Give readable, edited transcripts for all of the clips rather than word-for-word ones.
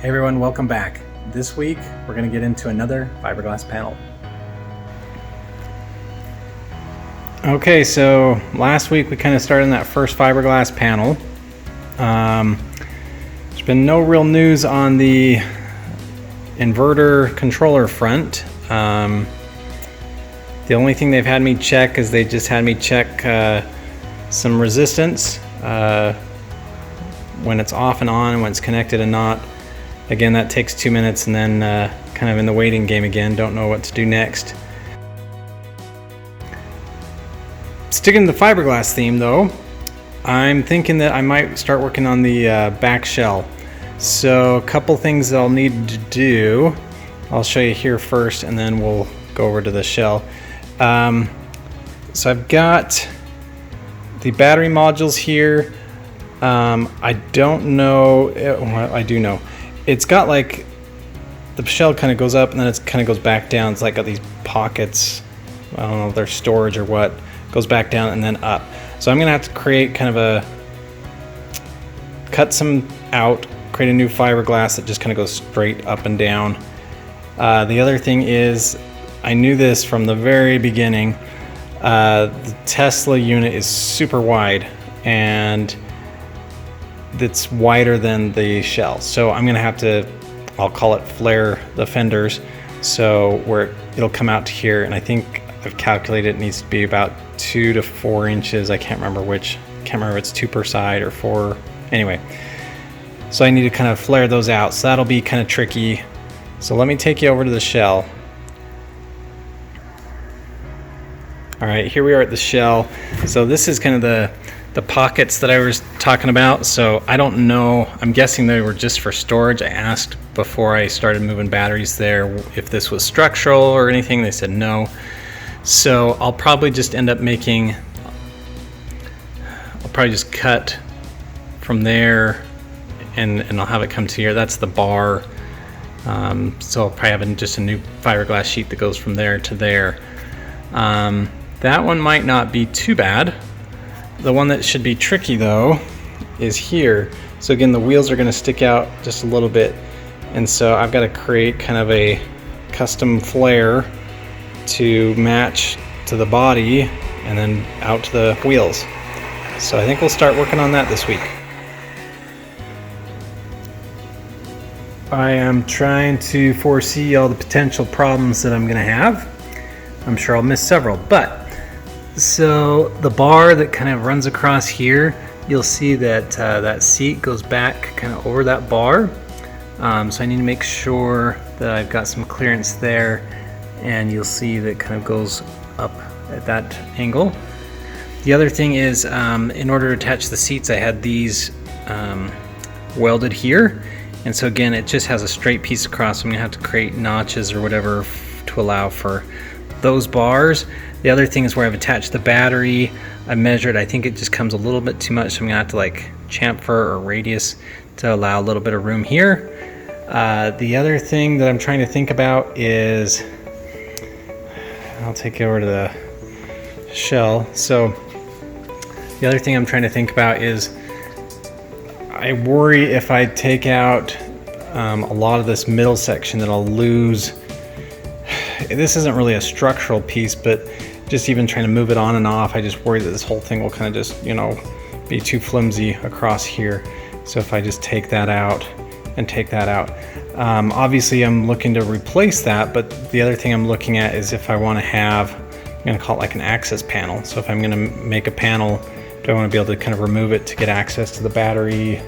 Hey everyone, welcome back. This week we're going to get into another fiberglass panel. Okay, so last week we kind of started on that first fiberglass panel. There's been no real news on the inverter controller front. The only thing they've had me check is they just had me check some resistance when it's off and on, when it's connected and not. Again, that takes 2 minutes, and then kind of in the waiting game again, don't know what to do next. Sticking to the fiberglass theme though, I'm thinking that I might start working on the back shell. So a couple things that I'll need to do, I'll show you here first and then we'll go over to the shell. So I've got the battery modules here. I don't know, well, I do know. It's got like, the shell kind of goes up and then it kind of goes back down. It's like got these pockets, I don't know if they're storage or what, goes back down and then up. So I'm gonna have to create kind of cut some out, create a new fiberglass that just kind of goes straight up and down. The other thing is, I knew this from the very beginning, the Tesla unit is super wide and it's wider than the shell. So I'm gonna have to, I'll call it flare the fenders, so where it'll come out to here, and I think I've calculated it needs to be about 2 to 4 inches. I can't remember which, can't remember if it's 2 per side or 4. Anyway, so I need to kind of flare those out. So that'll be kind of tricky. So let me take you over to the shell. All right, here we are at the shell. So this is kind of the pockets that I was talking about. So I don't know, I'm guessing they were just for storage. I asked before I started moving batteries there if this was structural or anything. They said no. So I'll probably just end up making, I'll probably just cut from there and I'll have it come to here. That's the bar. So I'll probably have just a new fiberglass sheet that goes from there to there. That one might not be too bad. The one that should be tricky though is here. So again, the wheels are going to stick out just a little bit, and so I've got to create kind of a custom flare to match to the body and then out to the wheels. So I think we'll start working on that this week. I am trying to foresee all the potential problems that I'm going to have. I'm sure I'll miss several, but so the bar that kind of runs across here, you'll see that that seat goes back kind of over that bar. So I need to make sure that I've got some clearance there, and you'll see that kind of goes up at that angle. The other thing is, in order to attach the seats, I had these welded here, and so again, it just has a straight piece across. So I'm gonna have to create notches or whatever to allow for those bars. The other thing is where I've attached the battery. I measured, I think it just comes a little bit too much, so I'm gonna have to like chamfer or radius to allow a little bit of room here. The other thing that I'm trying to think about is, I'll take you over to the shell. So the other thing I'm trying to think about is, I worry if I take out a lot of this middle section that I'll lose. This isn't really a structural piece, but just even trying to move it on and off, I just worry that this whole thing will kind of just, you know, be too flimsy across here. So if I just take that out and take that out, obviously I'm looking to replace that, but the other thing I'm looking at is if I want to have, I'm going to call it like an access panel. So if I'm going to make a panel, do I want to be able to kind of remove it to get access to the battery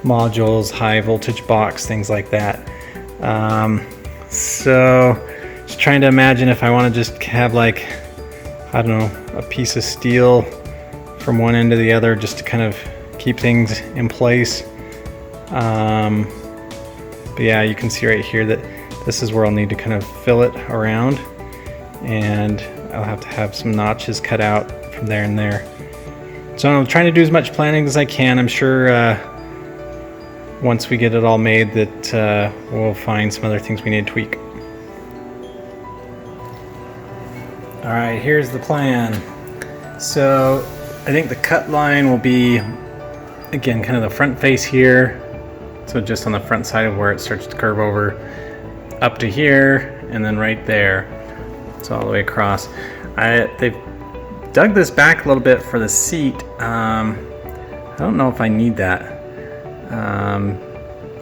modules, high voltage box, things like that. So just trying to imagine if I want to just have like, I don't know, a piece of steel from one end to the other just to kind of keep things in place. But yeah, you can see right here that this is where I'll need to kind of fill it around, and I'll have to have some notches cut out from there and there. So I'm trying to do as much planning as I can. I'm sure once we get it all made that we'll find some other things we need to tweak. All right, here's the plan. So I think the cut line will be, again, kind of the front face here, So just on the front side of where it starts to curve over up to here, and then right there. So all the way across. They've dug this back a little bit for the seat. I don't know if I need that.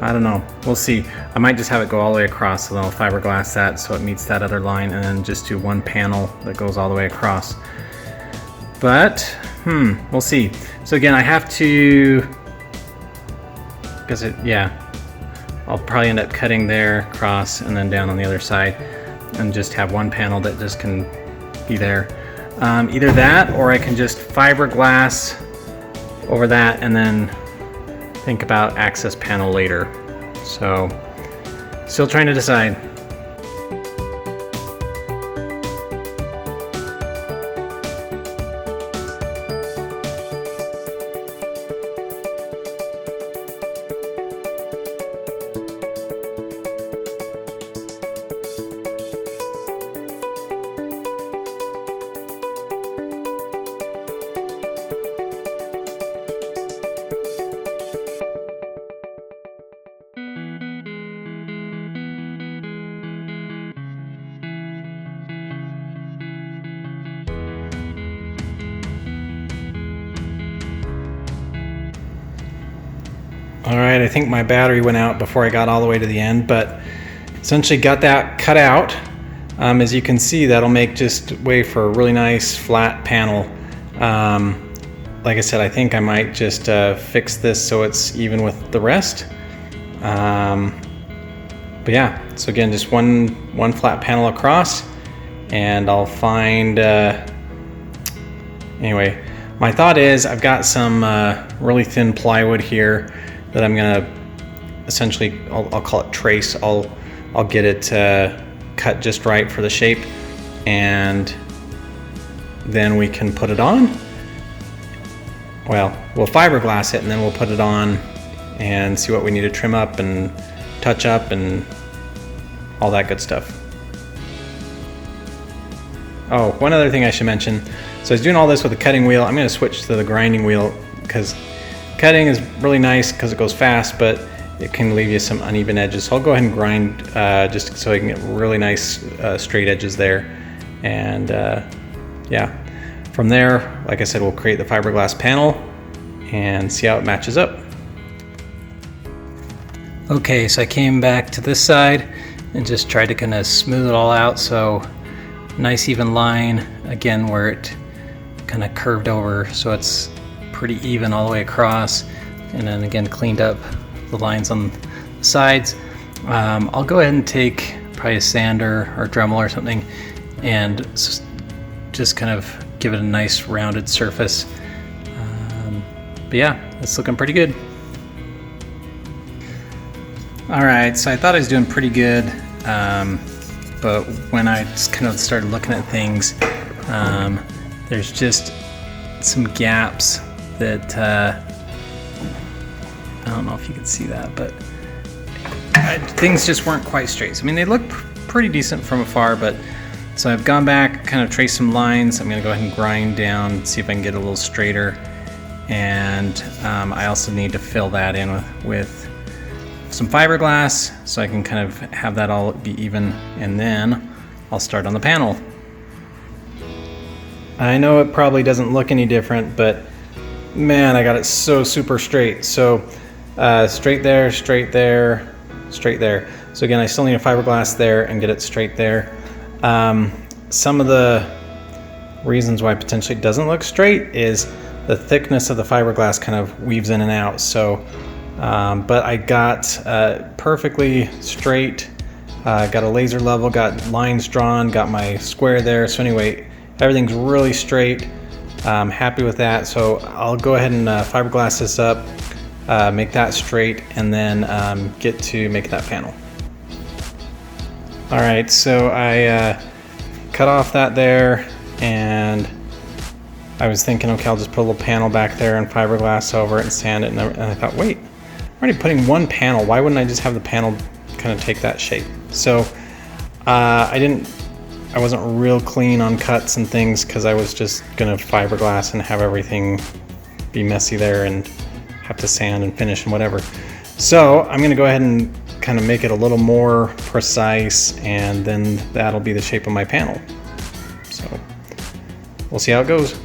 I don't know. We'll see. I might just have it go all the way across, so then I'll fiberglass that so it meets that other line, and then just do one panel that goes all the way across. But, we'll see. So again, I have to, I'll probably end up cutting there, across, and then down on the other side, and just have one panel that just can be there. Either that, or I can just fiberglass over that and then think about access panel later. So, still trying to decide. All right, I think my battery went out before I got all the way to the end, but essentially got that cut out. As you can see, that'll make just way for a really nice flat panel. Like I said, I think I might just fix this so it's even with the rest. But yeah, so again, just one flat panel across, and I'll find, anyway, my thought is I've got some really thin plywood here that I'm gonna essentially, I'll call it trace. I'll get it cut just right for the shape, and then we can put it on. Well, we'll fiberglass it and then we'll put it on and see what we need to trim up and touch up and all that good stuff. Oh, one other thing I should mention. So I was doing all this with a cutting wheel. I'm gonna switch to the grinding wheel because cutting is really nice because it goes fast, but it can leave you some uneven edges. So I'll go ahead and grind just so I can get really nice straight edges there. And yeah, from there, like I said, we'll create the fiberglass panel and see how it matches up. Okay, so I came back to this side and just tried to kind of smooth it all out. So nice even line, again, where it kind of curved over, so it's pretty even all the way across, and then again cleaned up the lines on the sides. I'll go ahead and take probably a sander or Dremel or something and just kind of give it a nice rounded surface. But yeah, it's looking pretty good. Alright, so I thought I was doing pretty good, but when I just kind of started looking at things, there's just some gaps that I don't know if you can see that, but things just weren't quite straight. So, I mean, they look pretty decent from afar, but so I've gone back, kind of traced some lines. I'm going to go ahead and grind down, see if I can get a little straighter, and I also need to fill that in with some fiberglass so I can kind of have that all be even, and then I'll start on the panel. I know it probably doesn't look any different, but man, I got it so super straight. So straight there, straight there, straight there. So again, I still need a fiberglass there and get it straight there. Some of the reasons why potentially it doesn't look straight is the thickness of the fiberglass kind of weaves in and out. So, but I got perfectly straight, got a laser level, got lines drawn, got my square there. So anyway, everything's really straight. I'm happy with that. So I'll go ahead and fiberglass this up, make that straight, and then get to make that panel. All right, so I cut off that there, and I was thinking, okay, I'll just put a little panel back there and fiberglass over it and sand it. And I thought, wait, I'm already putting one panel. Why wouldn't I just have the panel kind of take that shape? So I wasn't real clean on cuts and things because I was just gonna fiberglass and have everything be messy there and have to sand and finish and whatever. So I'm going to go ahead and kind of make it a little more precise, and then that'll be the shape of my panel. So we'll see how it goes.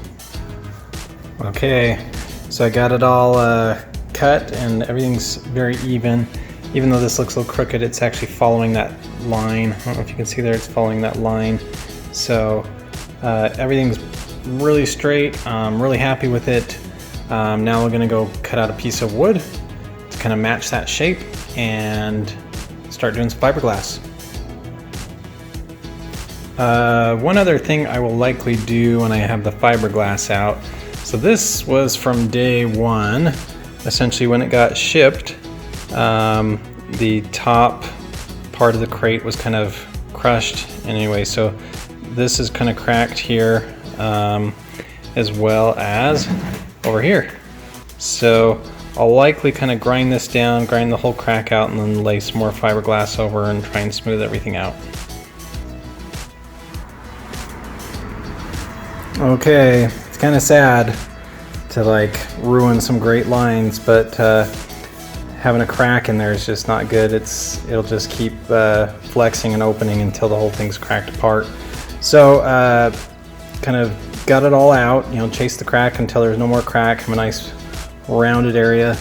Okay, so I got it all cut and everything's very even. Even though this looks a little crooked, it's actually following that line. I don't know if you can see there, it's following that line. So everything's really straight. I'm really happy with it. Now we're gonna go cut out a piece of wood to kind of match that shape and start doing some fiberglass. One other thing I will likely do when I have the fiberglass out. So this was from day one. Essentially when it got shipped, the top part of the crate was kind of crushed anyway. So this is kind of cracked here, as well as over here. So I'll likely kind of grind this down, grind the whole crack out, and then lay some more fiberglass over and try and smooth everything out. Okay, it's kind of sad to like ruin some great lines, but having a crack in there is just not good. It'll just keep flexing and opening until the whole thing's cracked apart. So kind of gut it all out, you know, chase the crack until there's no more crack, have a nice rounded area.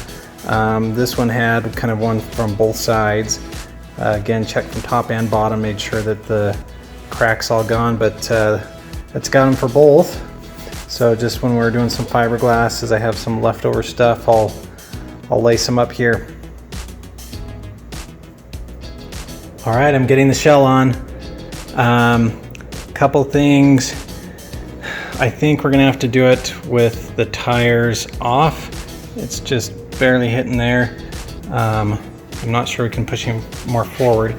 This one had kind of one from both sides. Again, checked from top and bottom, made sure that the crack's all gone, but it's got them for both. So just when we're doing some fiberglass, as I have some leftover stuff, I'll lace them up here. All right, I'm getting the shell on. Couple things. I think we're gonna have to do it with the tires off. It's just barely hitting there. I'm not sure we can push him more forward.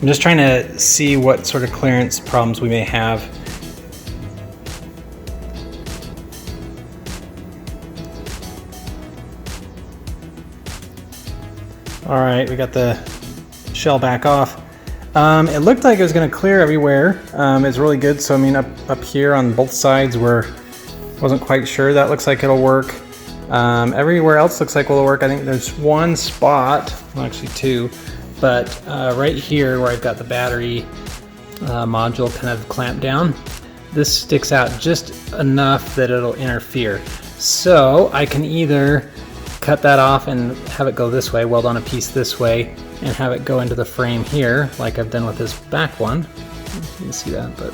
I'm just trying to see what sort of clearance problems we may have. All right, we got the shell back off. It looked like it was going to clear everywhere. It's really good. So I mean, up here on both sides, wasn't quite sure. That looks like it'll work. Everywhere else looks like it'll work. I think there's one spot, well, actually two, but right here where I've got the battery module kind of clamped down, this sticks out just enough that it'll interfere. So I can either cut that off and have it go this way, weld on a piece this way, and have it go into the frame here, like I've done with this back one. You can see that, but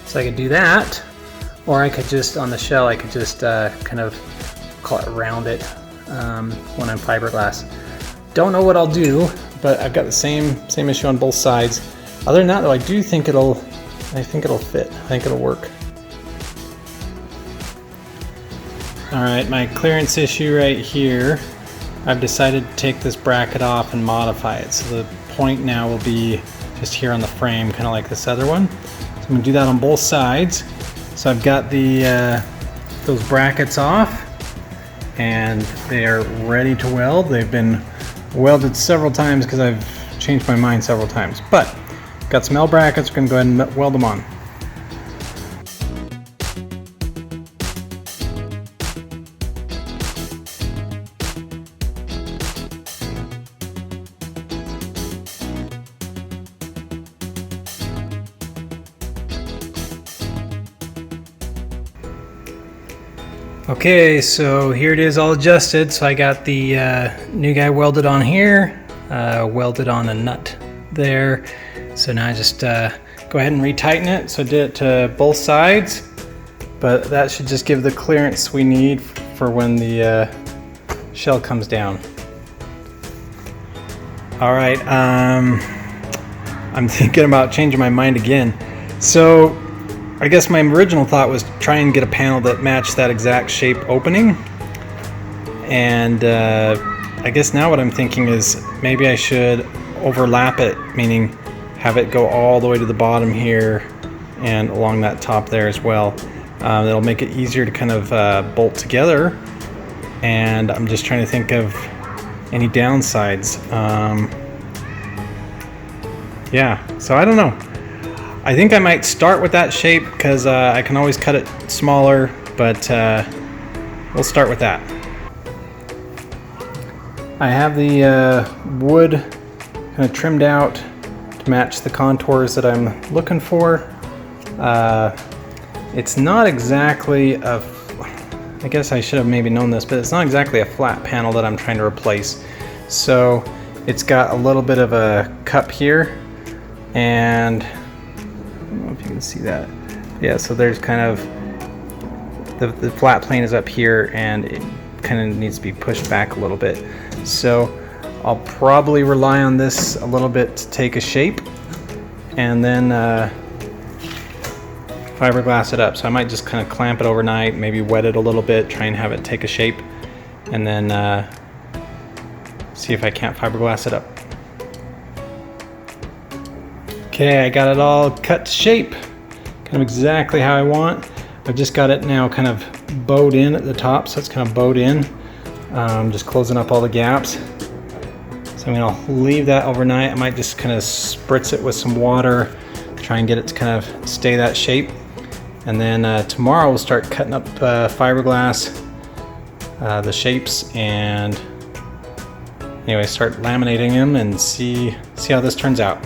so I could do that, or I could just on the shell, I could just kind of call it round it when I'm fiberglass. Don't know what I'll do, but I've got the same issue on both sides. Other than that, though, I think it'll fit. I think it'll work. All right, my clearance issue right here, I've decided to take this bracket off and modify it. So the point now will be just here on the frame, kind of like this other one. So I'm gonna do that on both sides. So I've got those brackets off and they are ready to weld. They've been welded several times because I've changed my mind several times. But got some L brackets, we're gonna go ahead and weld them on. Okay, so here it is all adjusted. So I got the new guy welded on here, welded on a nut there. So now I just go ahead and retighten it. So I did it to both sides, but that should just give the clearance we need for when the shell comes down. All right, I'm thinking about changing my mind again. So I guess my original thought was try and get a panel that matched that exact shape opening. And I guess now what I'm thinking is maybe I should overlap it, meaning have it go all the way to the bottom here and along that top there as well. That'll make it easier to kind of bolt together. And I'm just trying to think of any downsides. Yeah, so I don't know. I think I might start with that shape because I can always cut it smaller, but we'll start with that. I have the wood kind of trimmed out to match the contours that I'm looking for. It's not exactly I guess I should have maybe known this, but it's not exactly a flat panel that I'm trying to replace. So it's got a little bit of a cup here, and I don't know if you can see that. Yeah, so there's kind of the flat plane is up here, and it kind of needs to be pushed back a little bit. So I'll probably rely on this a little bit to take a shape, and then fiberglass it up. So I might just kind of clamp it overnight, maybe wet it a little bit, try and have it take a shape, and then see if I can't fiberglass it up. Okay, I got it all cut to shape, kind of exactly how I want. I've just got it now kind of bowed in at the top, so it's kind of bowed in. Just closing up all the gaps. So I'm gonna leave that overnight. I might just kind of spritz it with some water, try and get it to kind of stay that shape. And then tomorrow we'll start cutting up fiberglass, the shapes, and anyway, start laminating them and see how this turns out.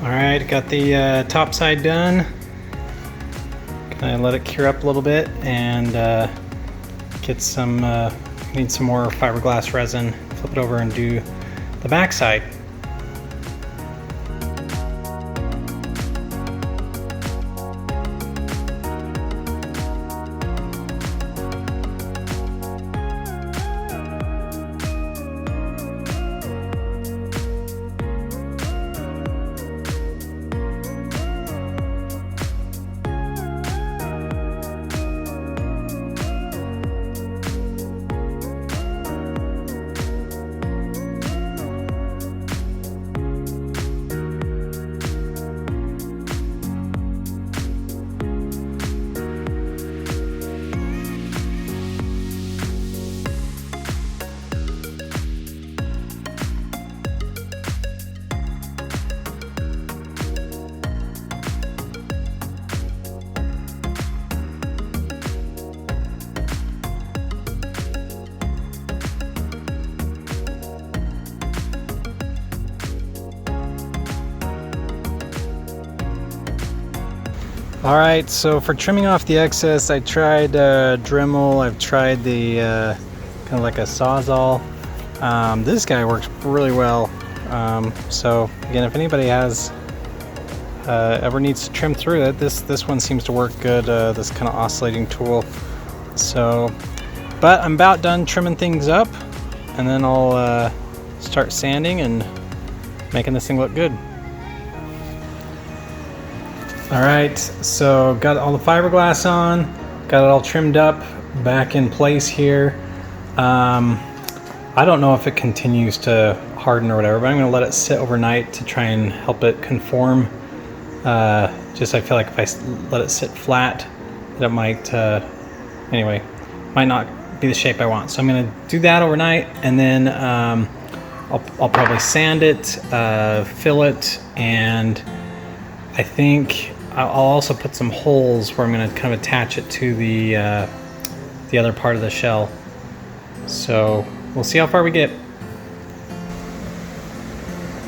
Alright, got the top side done. Gonna let it cure up a little bit and get some, need some more fiberglass resin, flip it over and do the back side. All right, so for trimming off the excess, I tried Dremel. I've tried the kind of like a Sawzall. This guy works really well. So again, if anybody has ever needs to trim through it, this one seems to work good. This kind of oscillating tool. So, but I'm about done trimming things up, and then I'll start sanding and making this thing look good. Alright, so got all the fiberglass on, got it all trimmed up, back in place here. I don't know if it continues to harden or whatever, but I'm going to let it sit overnight to try and help it conform. Just I feel like if I let it sit flat, that it might, anyway, might not be the shape I want. So I'm going to do that overnight, and then I'll probably sand it, fill it, and I think I'll also put some holes where I'm going to kind of attach it to the other part of the shell. So we'll see how far we get.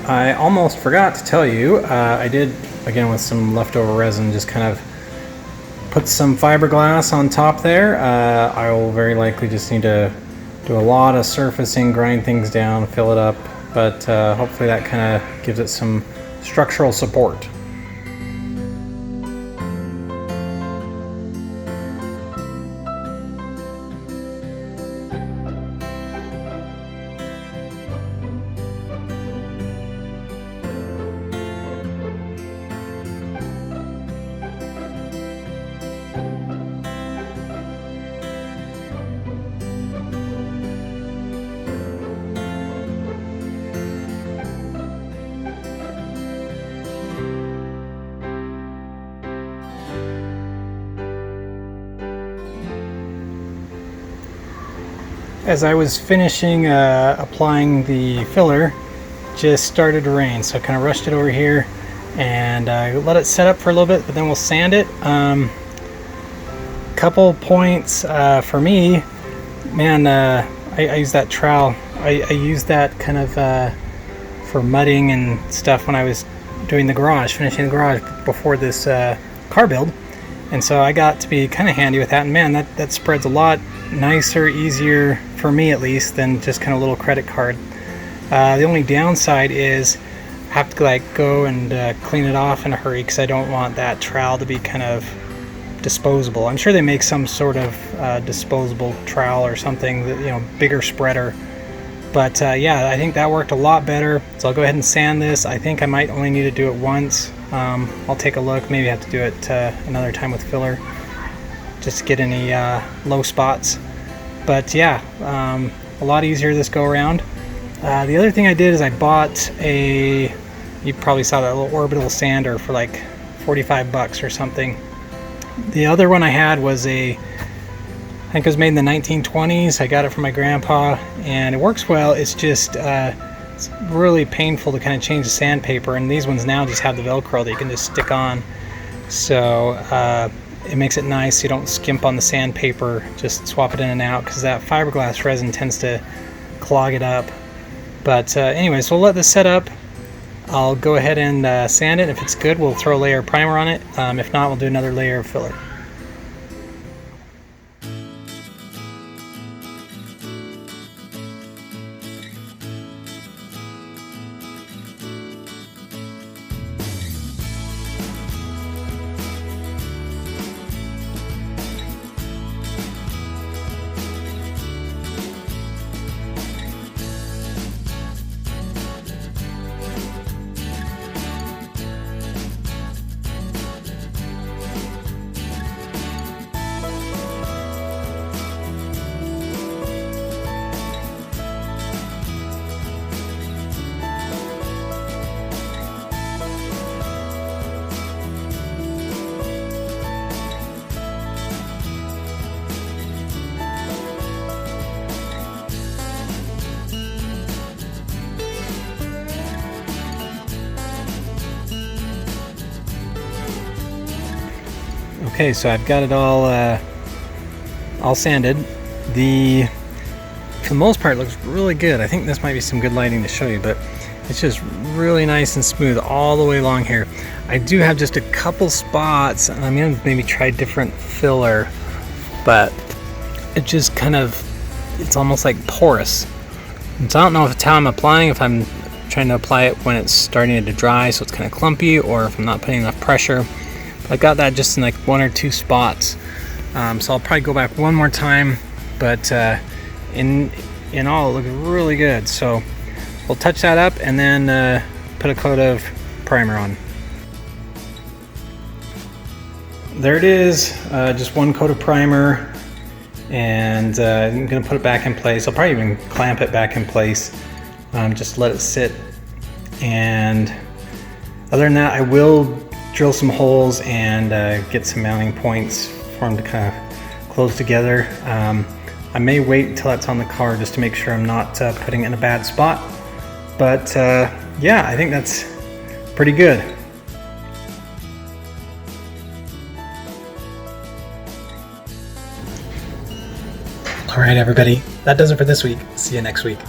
I almost forgot to tell you, I did, again with some leftover resin, just kind of put some fiberglass on top there. I will very likely just need to do a lot of surfacing, grind things down, fill it up, but hopefully that kind of gives it some structural support. As I was finishing applying the filler, just started to rain, so I kind of rushed it over here and let it set up for a little bit, but then we'll sand it. Couple points for me, man, I use that trowel. I use that kind of for mudding and stuff when I was doing the garage, finishing the garage before this car build. And so I got to be kind of handy with that, and man, that spreads a lot nicer, easier for me at least, than just kind of a little credit card. The only downside is I have to like go and clean it off in a hurry, because I don't want that trowel to be kind of disposable. I'm sure they make some sort of disposable trowel or something that, you know, bigger spreader. But yeah, I think that worked a lot better. So I'll go ahead and sand this. I think I might only need to do it once. I'll take a look, maybe have to do it another time with filler, just to get any low spots. But yeah, a lot easier this go around. The other thing I did is I bought you probably saw that little orbital sander for like 45 bucks or something. The other one I had was I think it was made in the 1920s. I got it from my grandpa, and it works well. It's just it's really painful to kind of change the sandpaper, and these ones now just have the Velcro that you can just stick on. So it makes it nice. You don't skimp on the sandpaper, just swap it in and out, because that fiberglass resin tends to clog it up. But anyways, we'll let this set up. I'll go ahead and sand it. If it's good, we'll throw a layer of primer on it. If not, we'll do another layer of filler. Okay, so I've got it all sanded. For the most part, it looks really good. I think this might be some good lighting to show you, but it's just really nice and smooth all the way along here. I do have just a couple spots, and I'm gonna maybe try different filler, but it just kind of, it's almost like porous. And so I don't know if it's how I'm applying, if I'm trying to apply it when it's starting to dry, so it's kind of clumpy, or if I'm not putting enough pressure. I got that just in like one or two spots, so I'll probably go back one more time, but in all it looks really good. So we'll touch that up and then put a coat of primer on. There it is, just one coat of primer, and I'm gonna put it back in place. I'll probably even clamp it back in place, just let it sit. And other than that, I will drill some holes and get some mounting points for them to kind of close together. I may wait until that's on the car just to make sure I'm not putting it in a bad spot. But yeah, I think that's pretty good. All right, everybody, that does it for this week. See you next week.